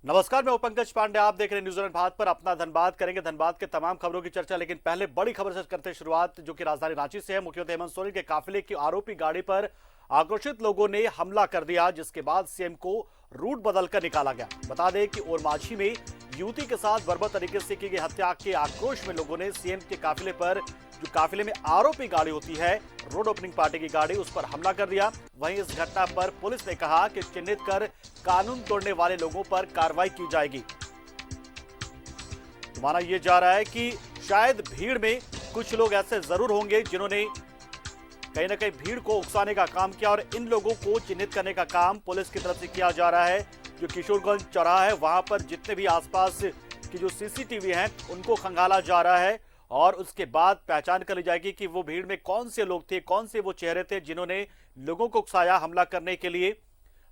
नमस्कार, मैं पंकज पांडे। आप देख रहे हैं न्यूजीलैंड भारत पर। अपना धनबाद करेंगे, धनबाद के तमाम खबरों की चर्चा, लेकिन पहले बड़ी खबर से करते हैं शुरुआत, जो कि राजधानी रांची से है। मुख्यमंत्री हेमंत सोरेन के काफिले की आरोपी गाड़ी पर आक्रोशित लोगों ने हमला कर दिया, जिसके बाद सीएम को रूट बदलकर निकाला गया। बता दें कि ओरमांझी में युवती के साथ बर्बर तरीके से की गई हत्या के आक्रोश में लोगों ने सीएम के काफिले पर, जो काफिले में आरोपी गाड़ी होती है, रोड ओपनिंग पार्टी की गाड़ी, उस पर हमला कर दिया। वहीं इस घटना पर पुलिस ने कहा कि चिन्हित कर कानून तोड़ने वाले लोगों पर कार्रवाई की जाएगी। तो माना यह जा रहा है कि शायद भीड़ में कुछ लोग ऐसे जरूर होंगे जिन्होंने कहीं ना कहीं भीड़ को उकसाने का काम किया, और इन लोगों को चिन्हित करने का काम पुलिस की तरफ से किया जा रहा है। जो किशोरगंज चौराहा है, वहां पर जितने भी आसपास की जो सीसीटीवी हैं, उनको खंगाला जा रहा है, और उसके बाद पहचान कर ली जाएगी कि वो भीड़ में कौन से लोग थे, कौन से वो चेहरे थे जिन्होंने लोगों को उकसाया हमला करने के लिए।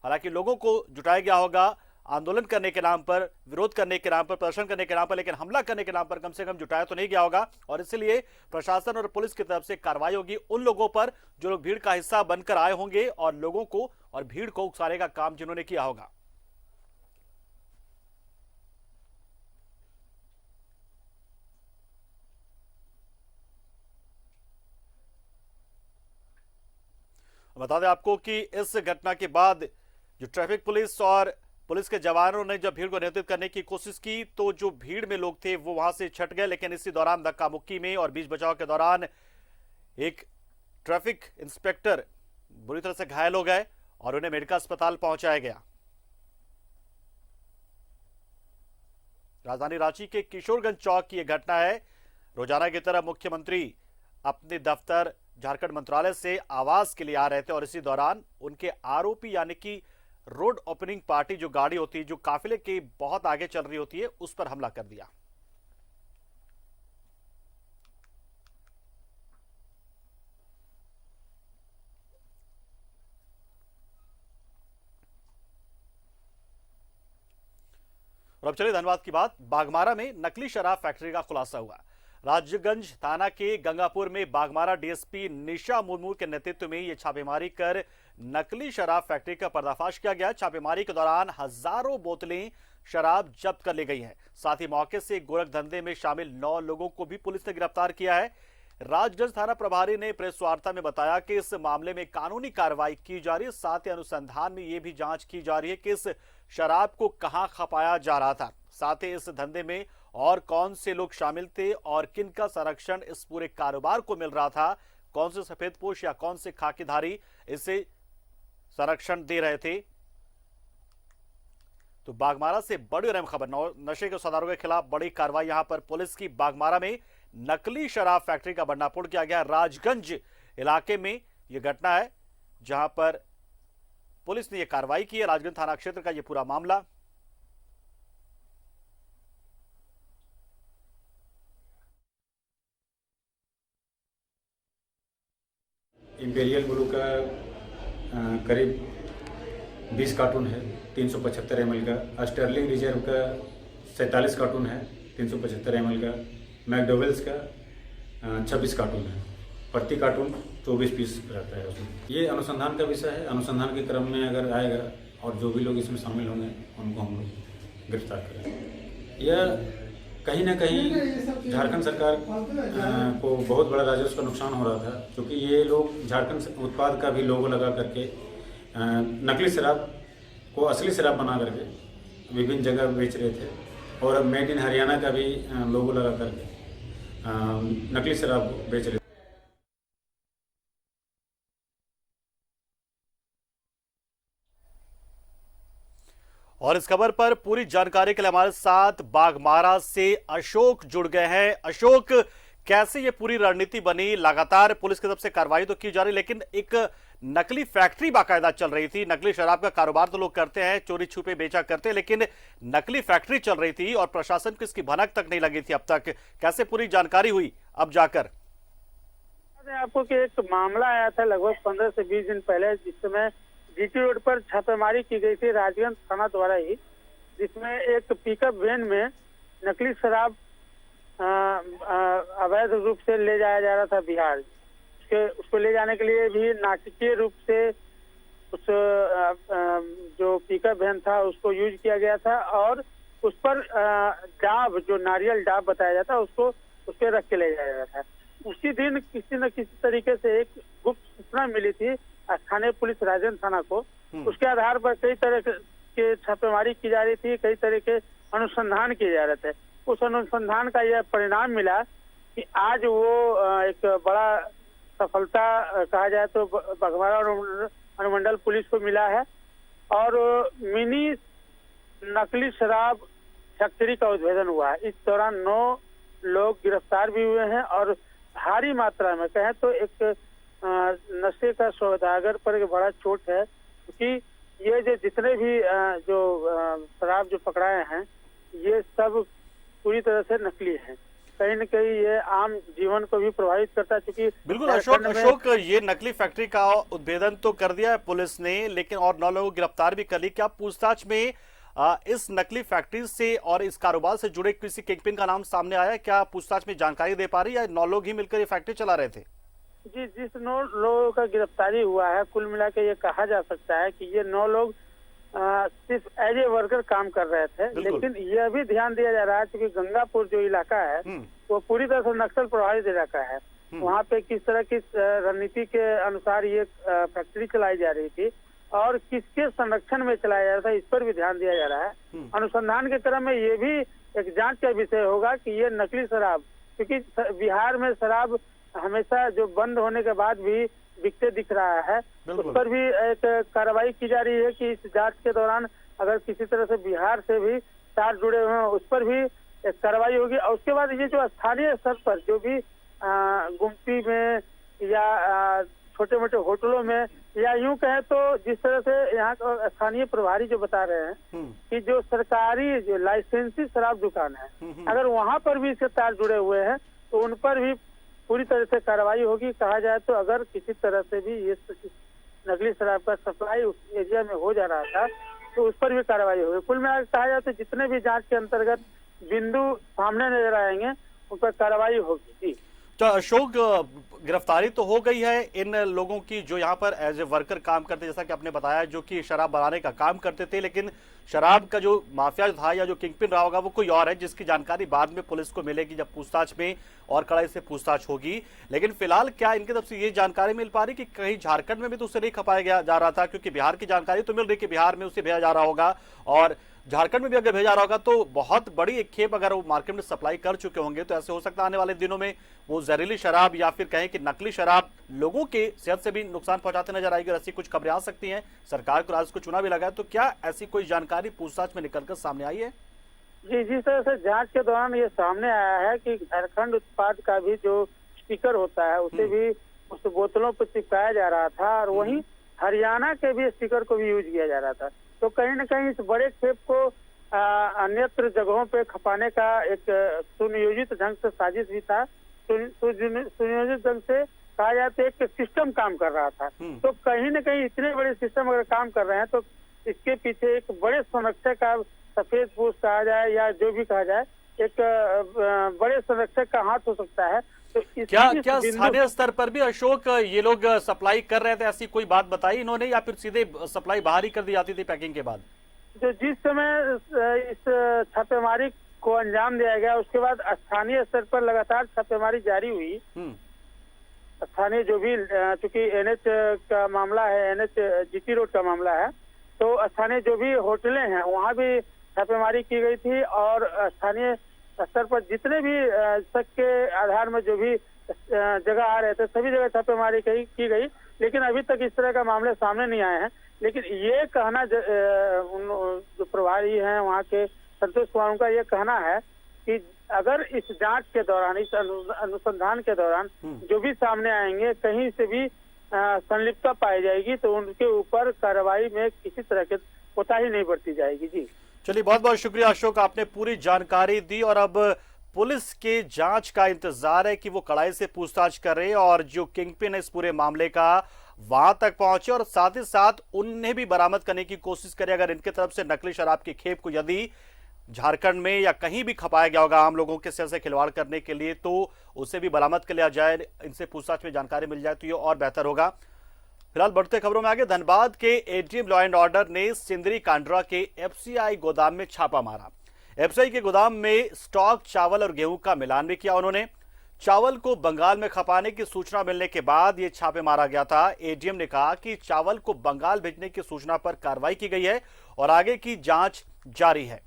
हालांकि लोगों को जुटाया गया होगा आंदोलन करने के नाम पर, विरोध करने के नाम पर, प्रदर्शन करने के नाम पर, लेकिन हमला करने के नाम पर कम से कम जुटाया तो नहीं गया होगा। और इसलिए प्रशासन और पुलिस की तरफ से कार्रवाई होगी उन लोगों पर जो लोग भीड़ का हिस्सा बनकर आए होंगे, और लोगों को और भीड़ को उकसाने का काम जिन्होंने किया होगा। बता दें आपको कि इस घटना के बाद जो ट्रैफिक पुलिस और पुलिस के जवानों ने जब भीड़ को नियंत्रित करने की कोशिश की, तो जो भीड़ में लोग थे वो वहां से छट गए। लेकिन इसी दौरान धक्का मुक्की में और बीच बचाव के दौरान एक ट्रैफिक इंस्पेक्टर बुरी तरह से घायल हो गए और उन्हें मेडिकल अस्पताल पहुंचाया गया। राजधानी रांची के किशोरगंज चौक की यह घटना है। रोजाना की तरह मुख्यमंत्री अपने दफ्तर झारखंड मंत्रालय से आवास के लिए आ रहे थे, और इसी दौरान उनके आरोपी यानी कि रोड ओपनिंग पार्टी जो गाड़ी होती है, जो काफिले के बहुत आगे चल रही होती है, उस पर हमला कर दिया। और अब चलिए धनबाद की बात। बागमारा में नकली शराब फैक्ट्री का खुलासा हुआ। राजगंज थाना के गंगापुर में बागमारा डीएसपी निशा मुर्मू के नेतृत्व में यह छापेमारी कर नकली शराब फैक्ट्री का पर्दाफाश किया गया। छापेमारी के दौरान हजारों बोतलें शराब जब्त कर ली गई हैं। साथ ही मौके से गोरख धंधे में शामिल 9 लोगों को भी पुलिस ने गिरफ्तार किया है। राजगंज थाना प्रभारी ने प्रेस वार्ता में बताया कि इस मामले में कानूनी कार्रवाई की जा रही है। साथ ही अनुसंधान में यह भी जांच की जा रही है कि इस शराब को कहां खपाया जा रहा था। साथ ही इस धंधे में और कौन से लोग शामिल थे और किन का संरक्षण इस पूरे कारोबार को मिल रहा था, कौन से सफेदपोश या कौन से खाकीधारी इसे संरक्षण दे रहे थे। तो बागमारा से बड़ी अहम खबर, नशे के सौदागरों के खिलाफ बड़ी कार्रवाई यहां पर पुलिस की। बागमारा में नकली शराब फैक्ट्री का भंडाफोड़ किया गया। राजगंज इलाके में यह घटना है जहां पर पुलिस ने यह कार्रवाई की है। राजगंज थाना क्षेत्र का यह पूरा मामला। इंपेरियल ब्लू का करीब 20 कार्टून है 375 ml का। स्टर्लिंग रिजर्व का 47 कार्टून है 375 ml का। मैकडोवेल्स का 26 कार्टून है। प्रति कार्टून 24 पीस रहता है उसमें। ये अनुसंधान का विषय है। अनुसंधान के क्रम में अगर आएगा और जो भी लोग इसमें शामिल होंगे उनको हम लोग गिरफ्तार करेंगे। यह कहीं ना कहीं झारखंड सरकार को बहुत बड़ा राजस्व का नुकसान हो रहा था, क्योंकि ये लोग झारखंड उत्पाद का भी लोगो लगा करके नकली शराब को असली शराब बना करके विभिन्न जगह बेच रहे थे, और मेड इन हरियाणा का भी लोगो लगा करके नकली शराब बेच रहे थे। और इस खबर पर पूरी जानकारी के लिए हमारे साथ बागमारा से अशोक जुड़ गए हैं। अशोक, कैसे ये पूरी रणनीति बनी? लगातार पुलिस की तरफ से कार्रवाई तो की जा रही, लेकिन एक नकली फैक्ट्री बाकायदा चल रही थी। नकली शराब का कारोबार तो लोग करते हैं, चोरी छुपे बेचा करते हैं, लेकिन नकली फैक्ट्री चल रही थी और प्रशासन को इसकी भनक तक नहीं लगी थी अब तक। कैसे पूरी जानकारी हुई अब जाकर? आपको कि एक मामला आया था लगभग 15 से 20 दिन पहले, जिस समय जीटी रोड पर छापेमारी की गई थी राजगंज थाना द्वारा ही, जिसमें एक पिकअप वैन में नकली शराब अवैध रूप से ले जाया जा रहा था बिहार। उसको ले जाने के लिए भी नाटकीय रूप से उस जो पिकअप वैन था उसको यूज किया गया था और उस पर डाब, जो नारियल डाब बताया जाता है, उसको उस पर रख के ले जाया गया था। उसी दिन किसी न किसी तरीके से एक गुप्त सूचना मिली थी स्थानीय पुलिस राजन थाना को। उसके आधार पर कई तरह के छापेमारी की जा रही थी, कई तरह के अनुसंधान किए जा रहे थे। उस अनुसंधान का यह परिणाम मिला कि आज वो एक बड़ा सफलता कहा जाए तो बाघमारा अनुमंडल पुलिस को मिला है और मिनी नकली शराब फैक्ट्री का उद्भेदन हुआ है। इस दौरान 9 लोग गिरफ्तार भी हुए हैं और भारी मात्रा में कहें तो एक नशे का सौदागर पर एक बड़ा चोट है, क्योंकि ये जो जितने भी जो शराब जो पकड़ाए हैं ये सब पूरी तरह से नकली हैं। कहीं न कहीं ये आम जीवन को भी प्रभावित करता है, क्योंकि बिल्कुल अशोक, ये नकली फैक्ट्री का उद्भेदन तो कर दिया है पुलिस ने, लेकिन और 9 लोगों को गिरफ्तार भी कर ली। क्या पूछताछ में इस नकली फैक्ट्री से और इस कारोबार से जुड़े किसी किंगपिन का नाम सामने आया? क्या पूछताछ में जानकारी दे पा रही है? 9 लोग ही मिलकर ये फैक्ट्री चला रहे थे? जी, जिस 9 लोगों का गिरफ्तारी हुआ है, कुल मिला के ये कहा जा सकता है कि ये 9 लोग सिर्फ एज ए वर्कर काम कर रहे थे। लेकिन यह भी ध्यान दिया जा रहा है क्योंकि गंगापुर जो इलाका है वो पूरी तरह से नक्सल प्रभावित इलाका है। वहाँ पे किस तरह की रणनीति के अनुसार ये फैक्ट्री चलाई जा रही थी और किसके संरक्षण में चलाया जा रहा था, इस पर भी ध्यान दिया जा रहा है। अनुसंधान के क्रम में ये भी एक जांच का विषय होगा कि ये नकली शराब, क्योंकि बिहार में शराब हमेशा जो बंद होने के बाद भी बिकते दिख रहा है, उस पर भी एक कार्रवाई की जा रही है कि इस जांच के दौरान अगर किसी तरह से बिहार से भी तार जुड़े हुए हैं उस पर भी एक कार्रवाई होगी। और उसके बाद ये जो स्थानीय स्तर पर जो भी गुमटी में या छोटे मोटे होटलों में या यूं कहें तो जिस तरह से यहाँ का स्थानीय प्रभारी जो बता रहे हैं कि जो सरकारी जो लाइसेंसी शराब दुकान है, अगर वहां पर भी इसके तार जुड़े हुए हैं तो उन पर भी पूरी तरह से कार्रवाई होगी। कहा जाए तो अगर किसी तरह से भी ये नकली शराब का सप्लाई उस एरिया में हो जा रहा था तो उस पर भी कार्रवाई होगी। कुल मिलाकर कहा जाए तो जितने भी जांच के अंतर्गत बिंदु सामने नजर आएंगे उन पर कार्रवाई होगी। जी तो अशोक, गिरफ्तारी तो हो गई है इन लोगों की जो यहाँ पर एज ए वर्कर काम करते, जैसा कि आपने बताया, जो कि शराब बनाने का काम करते थे, लेकिन शराब का जो माफिया था या जो किंगपिन रहा होगा वो कोई और है, जिसकी जानकारी बाद में पुलिस को मिलेगी जब पूछताछ में और कड़ाई से पूछताछ होगी। लेकिन फिलहाल क्या इनकी तरफ से ये जानकारी मिल पा रही कि कहीं झारखंड में भी तो उसे नहीं खपाया जा रहा था? क्योंकि बिहार की जानकारी तो मिल रही कि बिहार में उसे भेजा जा रहा होगा और झारखंड में भी अगर भेजा रहा होगा तो बहुत बड़ी एक खेप अगर वो मार्केट में सप्लाई कर चुके होंगे तो ऐसे हो सकता है आने वाले दिनों में वो जहरीली शराब या फिर कहें कि नकली शराब लोगों के सेहत से भी नुकसान पहुंचाते नजर आएगी। ऐसी कुछ खबरें आ सकती हैं। सरकार को राज्य को चुना भी लगा है, तो क्या ऐसी कोई जानकारी पूछताछ में निकलकर सामने आई है? जी, जिस तरह से जांच के दौरान ये सामने आया है कि झारखंड उत्पाद का भी जो स्टिकर होता है उसे भी उस बोतलों पर चिपकाया जा रहा था और वहीं हरियाणा के भी स्टिकर को भी यूज किया जा रहा था। तो कहीं न कहीं इस बड़े खेप को अन्यत्र जगहों पे खपाने का एक सुनियोजित ढंग से साजिश भी था। सुनियोजित ढंग से कहा जाए तो एक सिस्टम काम कर रहा था। तो कहीं न कहीं इतने बड़े सिस्टम अगर काम कर रहे हैं तो इसके पीछे एक बड़े संरक्षक का, सफेद पोस्ट कहा जाए या जो भी कहा जाए, एक बड़े संरक्षक का हाथ हो सकता है। तो क्या स्थानीय स्तर पर भी अशोक ये लोग सप्लाई कर रहे थे, ऐसी कोई बात बताई इन्होंने, या फिर सीधे सप्लाई बाहर ही कर दी जाती थी पैकिंग के बाद? जो जिस समय इस छापेमारी को अंजाम दिया गया उसके बाद स्थानीय स्तर पर लगातार छापेमारी जारी हुई। स्थानीय जो भी, चूंकि NH का मामला है, NH GT रोड का मामला है, तो स्थानीय जो भी होटलें हैं वहाँ भी छापेमारी की गई थी और स्थानीय स्तर पर जितने भी शक के आधार में जो भी जगह आ रहे थे सभी जगह छापेमारी की गई। लेकिन अभी तक इस तरह का मामले सामने नहीं आए हैं। लेकिन ये कहना जो प्रभारी हैं वहाँ के संतोष कुमार का ये कहना है कि अगर इस जांच के दौरान, इस अनुसंधान के दौरान जो भी सामने आएंगे, कहीं से भी संलिप्तता पाई जाएगी तो उनके ऊपर कार्रवाई में किसी तरह की कोताही नहीं बरती जाएगी। जी चलिए, बहुत बहुत शुक्रिया अशोक, आपने पूरी जानकारी दी और अब पुलिस के जांच का इंतजार है कि वो कड़ाई से पूछताछ करे और जो किंगपिन है इस पूरे मामले का वहां तक पहुंचे और साथ ही साथ उन्हें भी बरामद करने की कोशिश करे। अगर इनके तरफ से नकली शराब की खेप को यदि झारखंड में या कहीं भी खपाया गया होगा आम लोगों के सेहत से खिलवाड़ करने के लिए तो उसे भी बरामद कर लिया जाए, इनसे पूछताछ में जानकारी मिल जाए तो ये और बेहतर होगा। फिलहाल बढ़ते खबरों में आगे। धनबाद के एडीएम लॉ एंड ऑर्डर ने सिंदरी कांड्रा के एफसीआई गोदाम में छापा मारा। एफसीआई के गोदाम में स्टॉक चावल और गेहूं का मिलान भी किया उन्होंने। चावल को बंगाल में खपाने की सूचना मिलने के बाद यह छापे मारा गया था। एडीएम ने कहा कि चावल को बंगाल भेजने की सूचना पर कार्रवाई की गई है और आगे की जांच जारी है।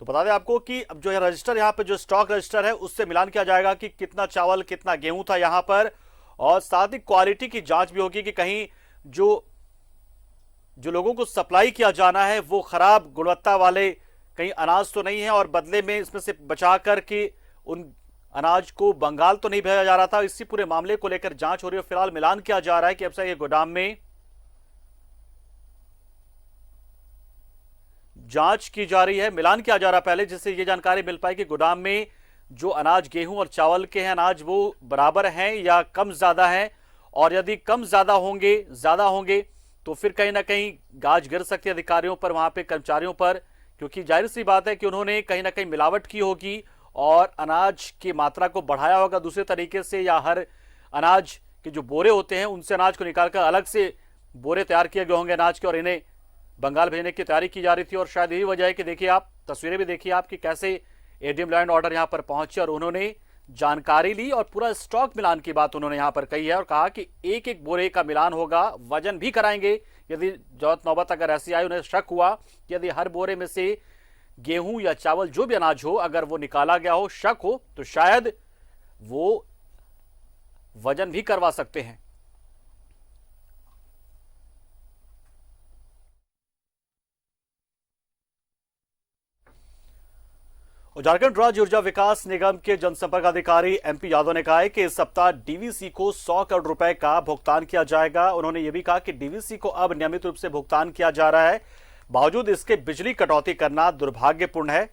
तो बता दें आपको कि अब जो है रजिस्टर, यहां पे जो स्टॉक रजिस्टर है उससे मिलान किया जाएगा कि कितना चावल कितना गेहूं था यहां पर, और साथ ही क्वालिटी की जांच भी होगी कि कहीं जो लोगों को सप्लाई किया जाना है वो खराब गुणवत्ता वाले कहीं अनाज तो नहीं है और बदले में इसमें से बचा कर कि उन अनाज को बंगाल तो नहीं भेजा जा रहा था। इसी पूरे मामले को लेकर जांच हो रही है। फिलहाल मिलान किया जा रहा है कि एफसीआई के गोदाम में जांच की जा रही है, मिलान किया जा रहा है पहले, जिससे ये जानकारी मिल पाए कि गोदाम में जो अनाज गेहूं और चावल के हैं अनाज वो बराबर हैं या कम ज्यादा हैं, और यदि कम ज्यादा होंगे तो फिर कहीं ना कहीं गाज गिर सकती है अधिकारियों पर, वहां पे कर्मचारियों पर, क्योंकि जाहिर सी बात है कि उन्होंने कहीं ना कहीं मिलावट की होगी और अनाज की मात्रा को बढ़ाया होगा दूसरे तरीके से, या हर अनाज के जो बोरे होते हैं उनसे अनाज को निकालकर अलग से बोरे तैयार किए गए होंगे अनाज के और इन्हें बंगाल भेजने की तैयारी की जा रही थी। और शायद यही वजह है कि देखिए आप तस्वीरें भी देखिए आप कि कैसे एडीएम लॉ एंड ऑर्डर यहां पर पहुंचे और उन्होंने जानकारी ली और पूरा स्टॉक मिलान की बात उन्होंने यहां पर कही है और कहा कि एक एक बोरे का मिलान होगा, वजन भी कराएंगे यदि जरूरत नौबत अगर ऐसी आई, उन्हें शक हुआ कि यदि हर बोरे में से गेहूं या चावल जो भी अनाज हो अगर वो निकाला गया हो, शक हो, तो शायद वो वजन भी करवा सकते हैं। और झारखंड राज्य ऊर्जा विकास निगम के जनसंपर्क अधिकारी एमपी यादव ने कहा है कि इस सप्ताह डीवीसी को 100 करोड़ रुपए का भुगतान किया जाएगा। उन्होंने यह भी कहा कि डीवीसी को अब नियमित रूप से भुगतान किया जा रहा है, बावजूद इसके बिजली कटौती करना दुर्भाग्यपूर्ण है।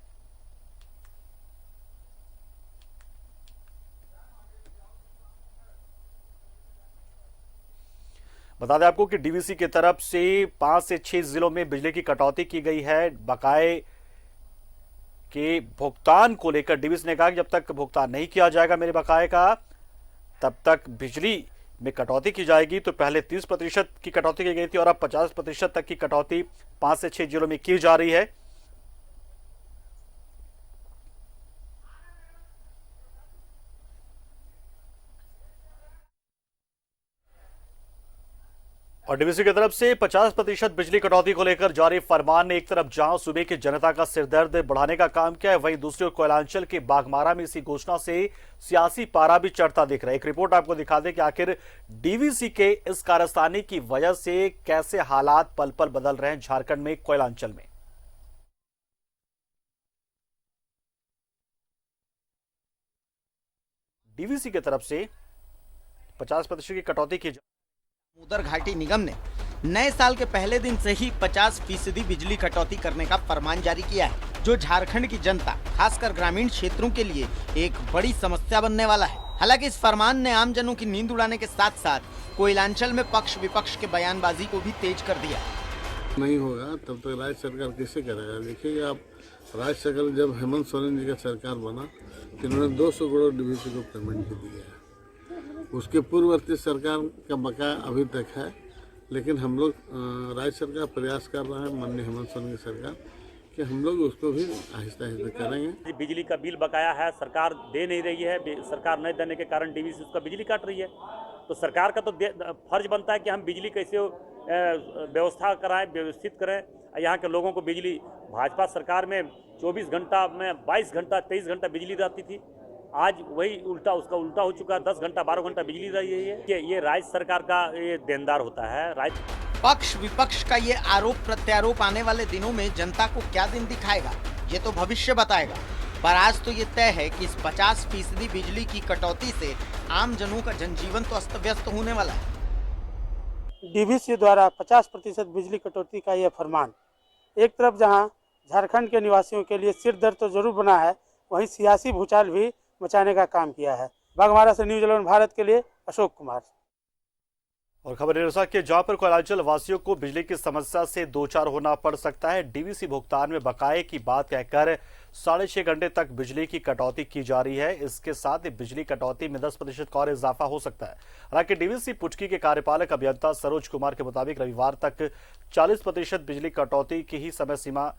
बता दें आपको कि डीवीसी की तरफ से 5 से 6 जिलों में बिजली की कटौती की गई है। बकाये के भुगतान को लेकर डीवीसी ने कहा कि जब तक भुगतान नहीं किया जाएगा मेरे बकाये का, तब तक बिजली में कटौती की जाएगी। तो पहले 30% की कटौती की गई थी और अब 50% तक की कटौती 5 से 6 जिलों में की जा रही है। और डीवीसी की तरफ से 50% बिजली कटौती को लेकर जारी फरमान ने एक तरफ जहां सूबे की जनता का सिरदर्द बढ़ाने का काम किया है, वहीं दूसरी ओर कोयलांचल के बाघमारा में इसी घोषणा से सियासी पारा भी चढ़ता दिख रहा है। एक रिपोर्ट आपको दिखा दें कि आखिर डीवीसी के इस कारस्तानी की वजह से कैसे हालात पल पल बदल रहे हैं झारखंड में कोयलांचल में। डीवीसी की तरफ से 50% की कटौती की दामोदर घाटी निगम ने नए साल के पहले दिन से ही 50% बिजली कटौती करने का फरमान जारी किया है, जो झारखंड की जनता खासकर ग्रामीण क्षेत्रों के लिए एक बड़ी समस्या बनने वाला है। हालांकि इस फरमान ने आमजनों की नींद उड़ाने के साथ साथ कोयलांचल में पक्ष विपक्ष के बयानबाजी को भी तेज कर दिया। नहीं होगा तब तक राज्य सरकार कैसे करेगा। देखिए आप, राज्य सरकार जब हेमंत सोरेन जी का सरकार बना तो इन्होंने 200 करोड़ डीवीसी को पेमेंट की दी है। उसके पूर्ववर्ती सरकार का बकाया अभी तक है, लेकिन हम लोग राज्य सरकार प्रयास कर रहा है, माननीय हेमंत सोरेन की सरकार, कि हम लोग उसको भी आहिस्ता आहिस्ता करेंगे। बिजली का बिल बकाया है, सरकार दे नहीं रही है, सरकार नहीं देने के कारण डीवीसी उसका बिजली काट रही है। तो सरकार का तो फर्ज बनता है कि हम बिजली कैसे व्यवस्था कराएं, व्यवस्थित करें। यहाँ के लोगों को बिजली, भाजपा सरकार में 24 घंटा में 22 घंटा 23 घंटा बिजली रहती थी, आज वही उल्टा, उसका उल्टा हो चुका है। 10 घंटा 12 घंटा बिजली रही है। कि ये राज्य सरकार का ये देनदार होता है। राज्य पक्ष विपक्ष का ये आरोप प्रत्यारोप आने वाले दिनों में जनता को क्या दिन दिखाएगा, ये तो भविष्य बताएगा। पर आज तो ये तय है कि इस 50% बिजली की कटौती से आम जनों का जनजीवन तो अस्त व्यस्त होने वाला है। डीवीसी द्वारा 50% बिजली कटौती का यह फरमान एक तरफ जहां झारखंड के निवासियों के लिए सिर दर्द तो जरूर बना है, वहीं सियासी भूचाल भी मचाने का काम किया है। बाघमारा से न्यूज़ 11 भारत के लिए अशोक कुमार। और खबर निरसा के जहां पर कोयलांचल वासियों को बिजली की समस्या से दो चार होना पड़ सकता है। डीवीसी भुगतान में बकाये की बात कहकर 6.5 घंटे तक बिजली की कटौती की जा रही है। इसके साथ ही बिजली कटौती में 10% का और इजाफा हो सकता है। हालांकि डीवीसी पुटकी के कार्यपालक अभियंता सरोज कुमार के मुताबिक रविवार तक 40% बिजली कटौती की ही समय सीमा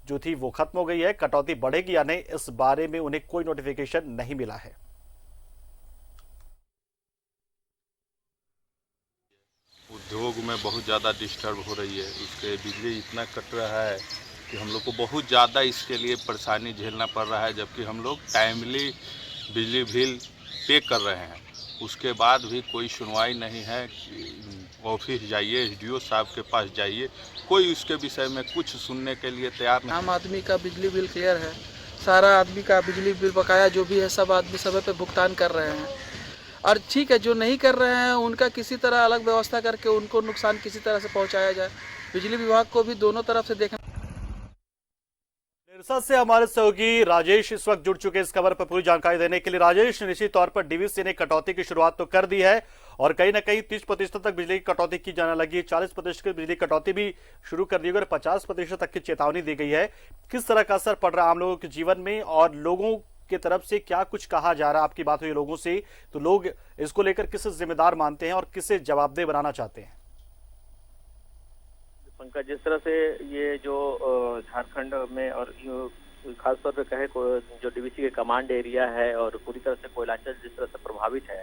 जो थी वो खत्म हो गई है। कटौती बढ़ेगी या नहीं, इस बारे में उन्हें कोई नोटिफिकेशन नहीं मिला है। उद्योग में बहुत ज़्यादा डिस्टर्ब हो रही है। उसके बिजली इतना कट रहा है कि हम लोग को बहुत ज़्यादा इसके लिए परेशानी झेलना पड़ रहा है, जबकि हम लोग टाइमली बिजली बिल पे कर रहे हैं। उसके बाद भी कोई सुनवाई नहीं है। ऑफिस जाइए, एसडीओ साहब के पास जाइए, कोई उसके विषय में कुछ सुनने के लिए तैयार नहीं। आम आदमी का बिजली बिल क्लियर है, सारा आदमी का बिजली बिल बकाया जो भी है सब आदमी समय पे भुगतान कर रहे हैं। और ठीक है, जो नहीं कर रहे हैं उनका किसी तरह अलग व्यवस्था करके उनको नुकसान किसी तरह से पहुंचाया जाए। बिजली विभाग को भी दोनों तरफ से देखना। निरसा से हमारे सहयोगी राजेश इस वक्त जुड़ चुके इस खबर पर पूरी जानकारी देने के लिए। राजेश, निश्चित तौर पर डीवीसी ने कटौती की शुरुआत तो कर दी है और कहीं ना कहीं 30% तक बिजली की कटौती की जाने लगी है। 40% की बिजली कटौती भी शुरू कर दी है और 50% तक की चेतावनी दी गई है। किस तरह का असर पड़ रहा है आम लोगों के जीवन में और लोगों की तरफ से क्या कुछ कहा जा रहा है? आपकी बात हुई लोगों से, तो लोग इसको लेकर किसे जिम्मेदार मानते हैं और किसे जवाबदेह बनाना चाहते हैं? पंकज, जिस तरह से ये जो झारखंड में और खासतौर पे कहे जो डीवीसी के कमांड एरिया है और पूरी तरह से कोयलांचल जिस तरह से प्रभावित है,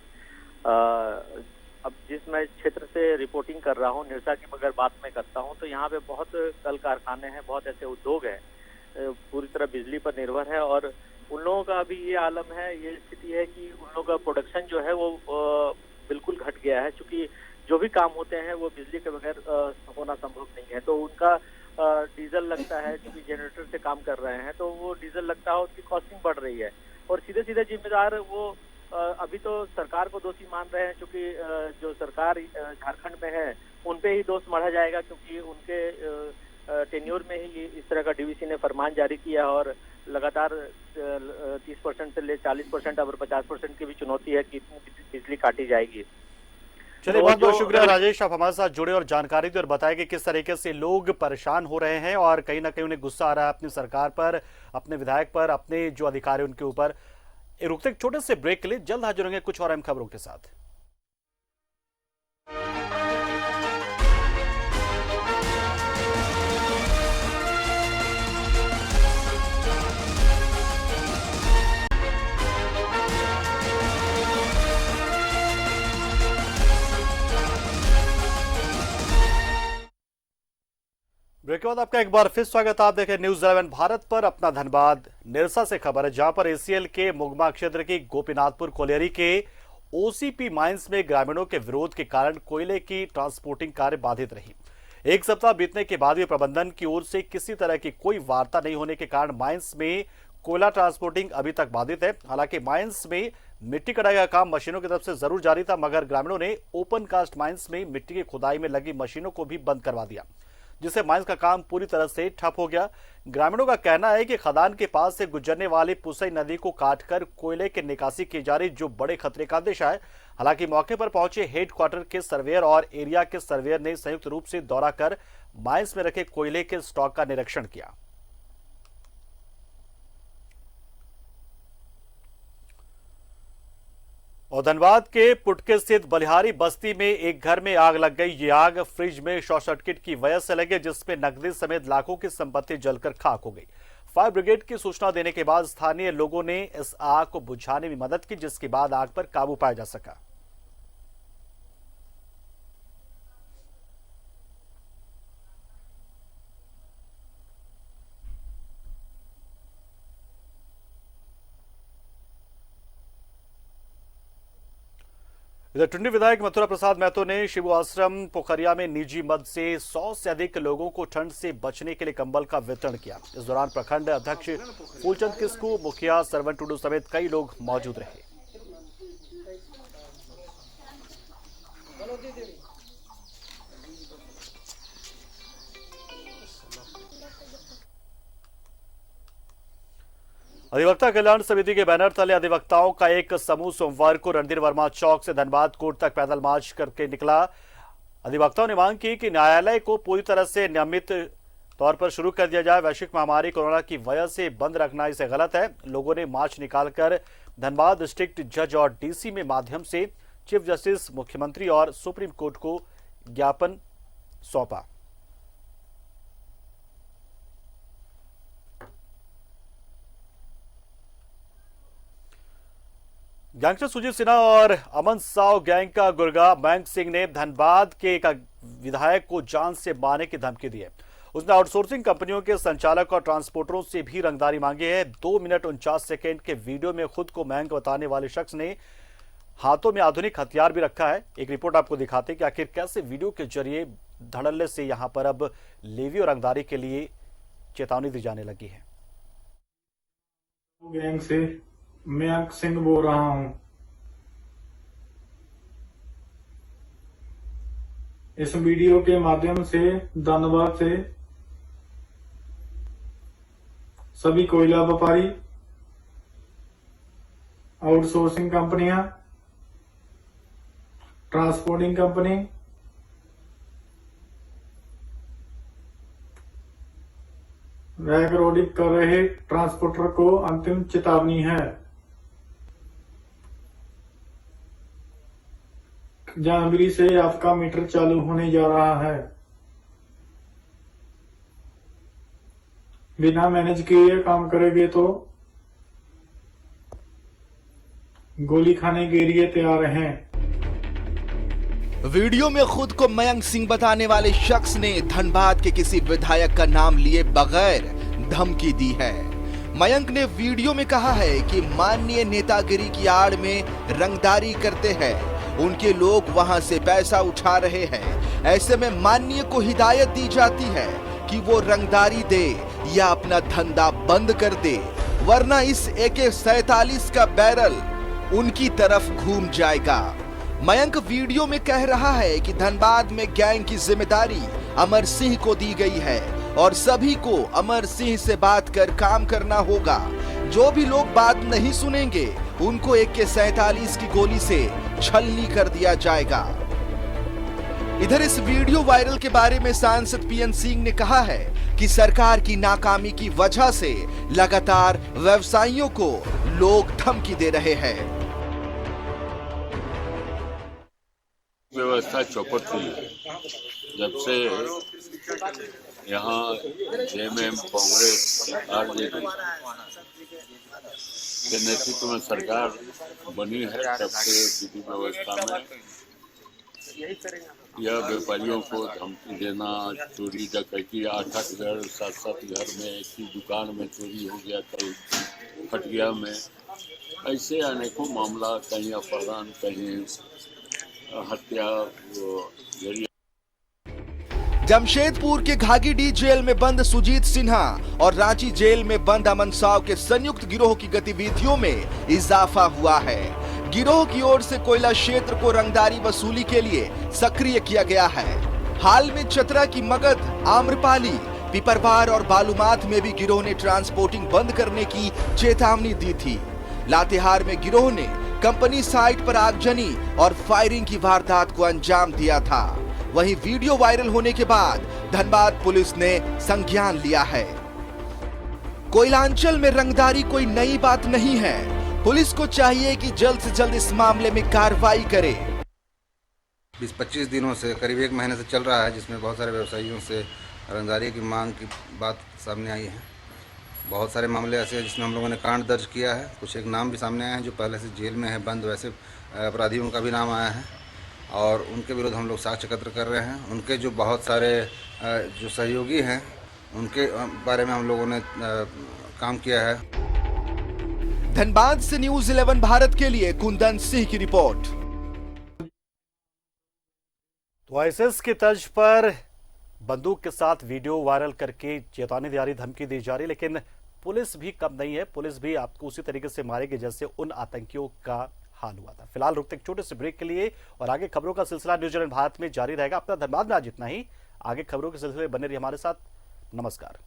अब जिस मैं क्षेत्र से रिपोर्टिंग कर रहा हूँ, निरसा की अगर बात मैं करता हूँ तो यहाँ पे बहुत कल कारखाने हैं, बहुत ऐसे उद्योग हैं, पूरी तरह बिजली पर निर्भर है और उन लोगों का अभी ये आलम है, ये स्थिति है कि उन लोगों का प्रोडक्शन जो है वो बिल्कुल घट गया है। क्योंकि जो भी काम होते हैं वो बिजली के बगैर होना संभव नहीं है। तो उनका डीजल लगता है, क्योंकि जनरेटर से काम कर रहे हैं तो वो डीजल लगता है, उसकी कॉस्टिंग बढ़ रही है और सीधे सीधे जिम्मेदार वो अभी तो सरकार को दोषी मान रहे हैं, क्योंकि जो सरकार झारखंड में है उन पे ही दोष मढ़ा जाएगा, क्योंकि उनके टेन्योर में ही इस तरह का डीवीसी ने फरमान जारी किया और लगातार 30% से ले 40% और 50% की भी चुनौती है कि बिजली काटी जाएगी। चलिए, बहुत बहुत शुक्रिया राजेश, आप हमारे साथ जुड़े और जानकारी दी और बताया कि किस तरीके से लोग परेशान हो रहे हैं और कहीं ना कहीं उन्हें गुस्सा आ रहा है अपनी सरकार पर, अपने विधायक पर, अपने जो अधिकारी उनके ऊपर। रुकते एक छोटे से ब्रेक के लिए, जल्द हाजिर होंगे कुछ और अहम खबरों के साथ। ब्रेक के बाद आपका एक बार फिर स्वागत। आप देखें न्यूज़ 11 भारत पर अपना धन्यवाद। निरसा से खबर है, जहां पर एसीएल के मुगमा क्षेत्र की गोपीनाथपुर कोलियरी के ओसीपी माइंस में ग्रामीणों के विरोध के कारण कोयले की ट्रांसपोर्टिंग कार्य बाधित रही। एक सप्ताह बीतने के बाद भी प्रबंधन की ओर से किसी तरह की कोई वार्ता नहीं होने के कारण माइंस में कोयला ट्रांसपोर्टिंग अभी तक बाधित है। हालांकि माइंस में मिट्टी कटाई का काम मशीनों की तरफ से जरूर जारी था, मगर ग्रामीणों ने ओपन कास्ट माइंस में मिट्टी की खुदाई में लगी मशीनों को भी बंद करवा दिया, जिससे माइंस का काम पूरी तरह से ठप हो गया। ग्रामीणों का कहना है कि खदान के पास से गुजरने वाली पुसई नदी को काटकर कोयले की निकासी की जा रही, जो बड़े खतरे का अंदेशा है। हालांकि मौके पर पहुंचे हेडक्वार्टर के सर्वेयर और एरिया के सर्वेयर ने संयुक्त रूप से दौरा कर माइंस में रखे कोयले के स्टॉक का निरीक्षण किया। और धनबाद के पुटके स्थित बलिहारी बस्ती में एक घर में आग लग गई। ये आग फ्रिज में शॉर्ट सर्किट की वजह से लगी, जिसमें नकदी समेत लाखों की संपत्ति जलकर खाक हो गई। फायर ब्रिगेड की सूचना देने के बाद स्थानीय लोगों ने इस आग को बुझाने में मदद की, जिसके बाद आग पर काबू पाया जा सका। इधर टुंडी विधायक मथुरा प्रसाद महतो ने शिबू आश्रम पोखरिया में निजी मद से 100 से अधिक लोगों को ठंड से बचने के लिए कंबल का वितरण किया। इस दौरान प्रखंड अध्यक्ष फूलचंद किस्कू, मुखिया सरवन टुडू समेत कई लोग मौजूद रहे। अधिवक्ता कल्याण समिति के बैनर तले अधिवक्ताओं का एक समूह सोमवार को रणधीर वर्मा चौक से धनबाद कोर्ट तक पैदल मार्च करके निकला। अधिवक्ताओं ने मांग की कि न्यायालय को पूरी तरह से नियमित तौर पर शुरू कर दिया जाए। वैश्विक महामारी कोरोना की वजह से बंद रखना इसे गलत है। लोगों ने मार्च निकालकर धनबाद डिस्ट्रिक्ट जज और डीसी में माध्यम से चीफ जस्टिस, मुख्यमंत्री और सुप्रीम कोर्ट को ज्ञापन सौंपा। गैंगस्टर सुजीत सिन्हा और अमन साव गैंग का गुर्गा मयंक सिंह ने धनबाद के एक विधायक को जान से मारने की धमकी दी है। उसने आउटसोर्सिंग कंपनियों के संचालक और ट्रांसपोर्टरों से भी रंगदारी मांगी है। 2 मिनट 49 सेकेंड के वीडियो में खुद को मयंक बताने वाले शख्स ने हाथों में आधुनिक हथियार भी रखा है। एक रिपोर्ट आपको दिखाते हैं कि आखिर कैसे वीडियो के जरिए धड़ल्ले से यहां पर अब लेवी और रंगदारी के लिए चेतावनी दी जाने लगी है। गैंग से मयंक सिंह बोल रहा हूं। इस वीडियो के माध्यम से धनबाद से सभी कोयला व्यापारी, आउटसोर्सिंग कंपनियां, ट्रांसपोर्टिंग कंपनी, वैग रोडिंग कर रहे ट्रांसपोर्टर को अंतिम चेतावनी है। जनवरी से आपका मीटर चालू होने जा रहा है। बिना मैनेज किए काम करेंगे तो गोली खाने के लिए तैयार हैं। वीडियो में खुद को मयंक सिंह बताने वाले शख्स ने धनबाद के किसी विधायक का नाम लिए बगैर धमकी दी है। मयंक ने वीडियो में कहा है कि माननीय नेतागिरी की आड़ में रंगदारी करते हैं, उनके लोग वहां से पैसा उठा रहे हैं। ऐसे में माननीय को हिदायत दी जाती है कि वो रंगदारी दे या अपना धंधा बंद कर दे, वरना इस AK-47 का बैरल उनकी तरफ घूम जाएगा। मयंक वीडियो में कह रहा है कि धनबाद में गैंग की जिम्मेदारी अमर सिंह को दी गई है और सभी को अमर सिंह से बात कर काम करना होगा। जो भी लोग बात नहीं सुनेंगे उनको AK-47 की गोली से छलनी कर दिया जाएगा। इधर इस वीडियो वायरल के बारे में सांसद PN सिंह ने कहा है कि सरकार की नाकामी की वजह से लगातार व्यवसायियों को लोग धमकी दे रहे हैं। व्यवस्था चौपट हुई है जब से यहाँ JMM कांग्रेस RJD के नेतृत्व में सरकार बनी है, तब से विधि व्यवस्था में यह व्यापारियों को धमकी देना, चोरी डकैती, 8-8 घर 7-7 घर में एक ही दुकान में चोरी हो गया, कल खटिया में, ऐसे अनेकों मामला, कहीं अपहरण, कहीं हत्या। जमशेदपुर के घागीडीह जेल में बंद सुजीत सिन्हा और रांची जेल में बंद अमन साव के संयुक्त गिरोह की गतिविधियों में इजाफा हुआ है। गिरोह की ओर से कोयला क्षेत्र को रंगदारी वसूली के लिए सक्रिय किया गया है। हाल में चतरा की मगध, आम्रपाली, पिपरवार और बालूमाथ में भी गिरोह ने ट्रांसपोर्टिंग बंद करने की चेतावनी दी थी। लातेहार में गिरोह ने कंपनी साइट पर आगजनी और फायरिंग की वारदात को अंजाम दिया था। वहीं वीडियो वायरल होने के बाद धनबाद पुलिस ने संज्ञान लिया है। कोयलांचल में रंगदारी कोई नई बात नहीं है। पुलिस को चाहिए कि जल्द से जल्द इस मामले में कार्रवाई करे। 20-25 दिनों से, करीब 1 महीने से चल रहा है, जिसमें बहुत सारे व्यवसायियों से रंगदारी की मांग की बात सामने आई है। बहुत सारे मामले ऐसे हैं जिसमें हम लोगों ने कांड दर्ज किया है। कुछ एक नाम भी सामने आए हैं जो पहले से जेल में है बंद, वैसे अपराधियों का भी नाम आया है और उनके विरुद्ध हम लोग साक्ष्य एकत्र कर रहे हैं। उनके जो बहुत सारे जो सहयोगी हैं उनके बारे में हम लोगों ने काम किया है। धनबाद से न्यूज़ 11 भारत के लिए कुंदन सिंह की रिपोर्ट। तो ISIS की तर्ज पर बंदूक के साथ वीडियो वायरल करके चेतावनी दी जा रही, धमकी दी जा रही, लेकिन पुलिस भी कम नहीं है। पुलिस भी आपको उसी तरीके से मारेगी जैसे उन आतंकियों का हाल हुआ था। फिलहाल रुकते एक छोटे से ब्रेक के लिए और आगे खबरों का सिलसिला न्यूज़ 11 भारत में जारी रहेगा। अपना धनबाद में आज इतना ही। आगे खबरों के सिलसिले बने रहिए हमारे साथ। नमस्कार।